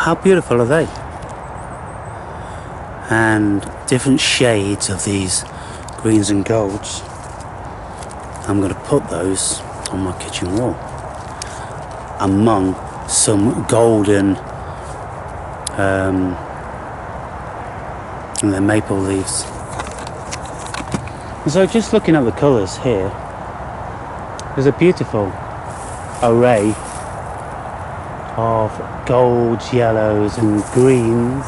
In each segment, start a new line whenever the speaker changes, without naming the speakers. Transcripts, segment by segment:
how beautiful are they? And different shades of these greens and golds. I'm going to put those on my kitchen wall among some golden and the maple leaves. And so just looking at the colours here, there's a beautiful array of golds, yellows and greens.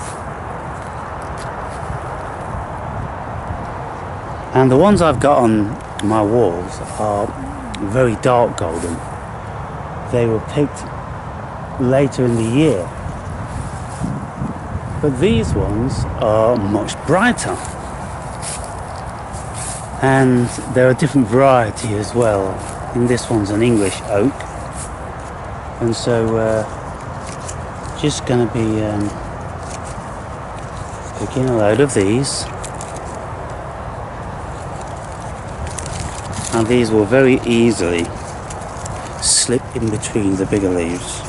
And the ones I've got on my walls are very dark golden. They were picked later in the year. But these ones are much brighter. And they're a different variety as well. And this one's an English oak. And so just going to be picking a load of these. And these will very easily slip in between the bigger leaves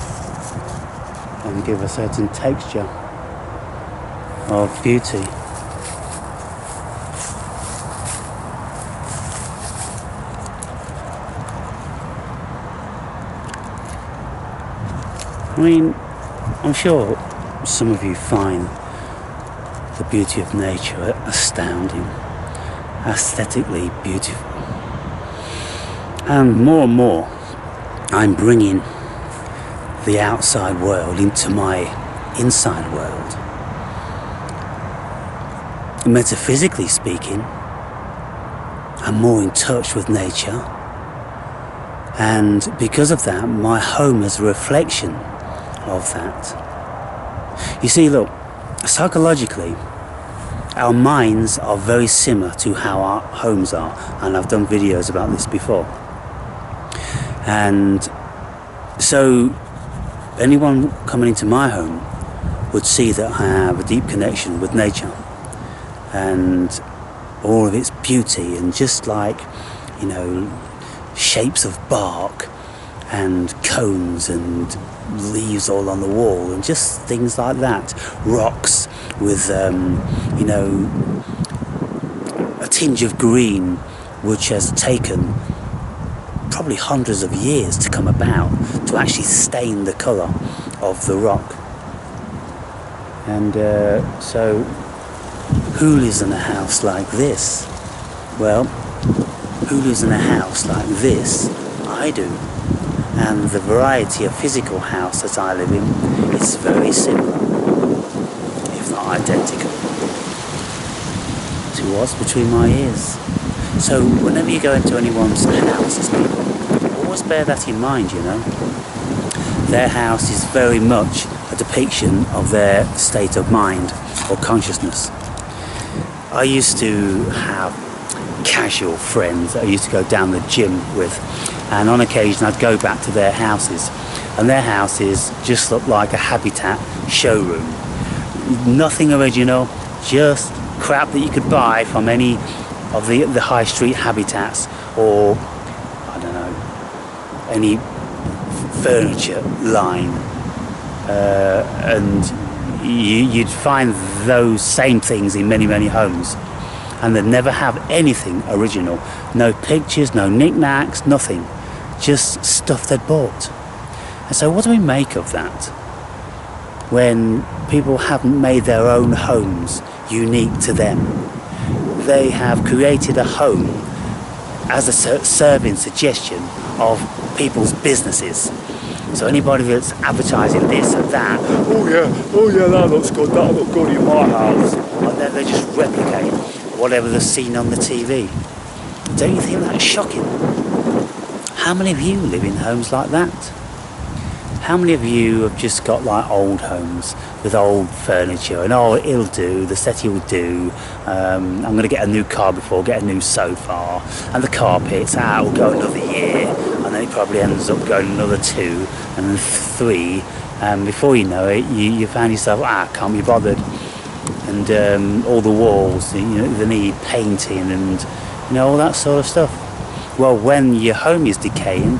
and give a certain texture of beauty. I mean, I'm sure some of you find the beauty of nature astounding, aesthetically beautiful. And more, I'm bringing the outside world into my inside world. Metaphysically speaking, I'm more in touch with nature. And because of that, my home is a reflection of that. You see, look, psychologically, our minds are very similar to how our homes are, and I've done videos about this before. And so anyone coming into my home would see that I have a deep connection with nature and all of its beauty, and just like, you know, shapes of bark and cones and leaves all on the wall and just things like that, rocks with you know, a tinge of green which has taken probably hundreds of years to come about to actually stain the colour of the rock. And so who lives in a house like this? Well, who lives in a house like this? I do. And the variety of physical house that I live in is very similar, if not identical, to what's between my ears. So whenever you go into anyone's house, people, always bear that in mind, you know. Their house is very much a depiction of their state of mind or consciousness. I used to have casual friends that I used to go down the gym with, and on occasion I'd go back to their houses, and their houses just looked like a Habitat showroom. Nothing original, just crap that you could buy from any of the high street Habitats, or I don't know, any furniture line, and you'd find those same things in many homes, and they'd never have anything original. No pictures, no knickknacks, nothing, just stuff they'd bought. And so what do we make of that when people haven't made their own homes unique to them? They have created a home as a serving suggestion of people's businesses. So anybody that's advertising this and that, oh yeah, that looks good, that'll look good in my house, and then they just replicate whatever they've seen on the TV. Don't you think that's shocking? How many of you live in homes like that? How many of you have just got like old homes with old furniture and oh, it'll do, the settee will do, I'm going to get a new car before I get a new sofa, and the carpets, it'll go another year, and then it probably ends up going another 2 and 3, and before you know it, you find yourself, can't be bothered. And all the walls, you know, they need painting and, you know, all that sort of stuff. Well, when your home is decaying,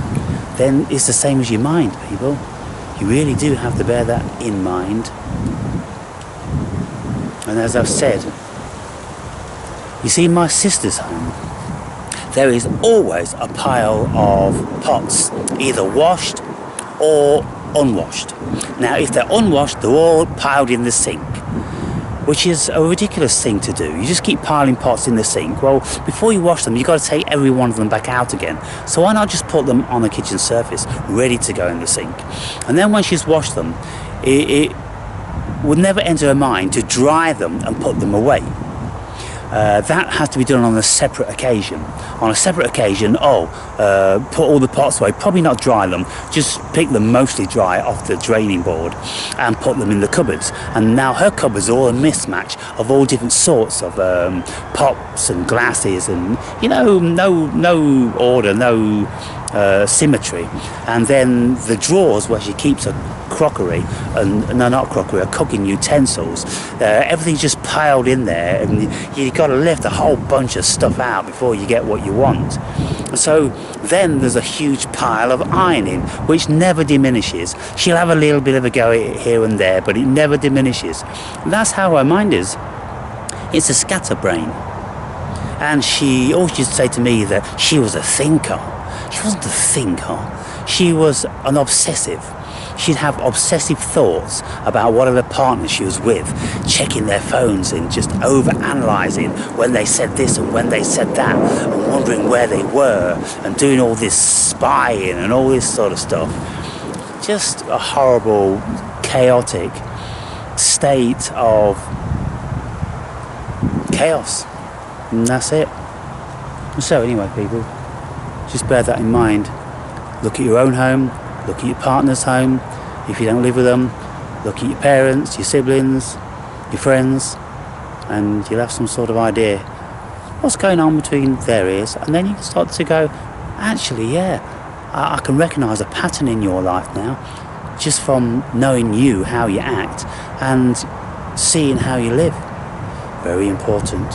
then it's the same as your mind, people. You really do have to bear that in mind. And as I've said, you see, my sister's home, there is always a pile of pots, either washed or unwashed. Now, if they're unwashed, they're all piled in the sink, which is a ridiculous thing to do. You just keep piling pots in the sink. Well, before you wash them, you've got to take every one of them back out again. So why not just put them on the kitchen surface, ready to go in the sink? And then when she's washed them, it would never enter her mind to dry them and put them away. That has to be done on a separate occasion. On a separate occasion, put all the pots away, probably not dry them, just pick them mostly dry off the draining board and put them in the cupboards. And now her cupboards are all a mismatch of all different sorts of pots and glasses, and no order, no symmetry. And then the drawers where she keeps her crockery, her cooking utensils, everything's just piled in there, and you've got to lift a whole bunch of stuff out before you get what you want. So then there's a huge pile of ironing, which never diminishes. She'll have a little bit of a go here and there, but it never diminishes. And that's how her mind is. It's a scatterbrain. And she always used to say to me that she was a thinker. She wasn't a thinker. She was an obsessive. She'd have obsessive thoughts about whatever partner she was with, checking their phones and just over-analysing when they said this and when they said that, and wondering where they were, and doing all this spying and all this sort of stuff. Just a horrible, chaotic state of chaos. And that's it. So anyway, people, just bear that in mind. Look at your own home, look at your partner's home. If you don't live with them, look at your parents, your siblings, your friends, and you'll have some sort of idea what's going on between their ears. And then you can start to go, actually, yeah, I can recognise a pattern in your life now, just from knowing you, how you act, and seeing how you live. Very important.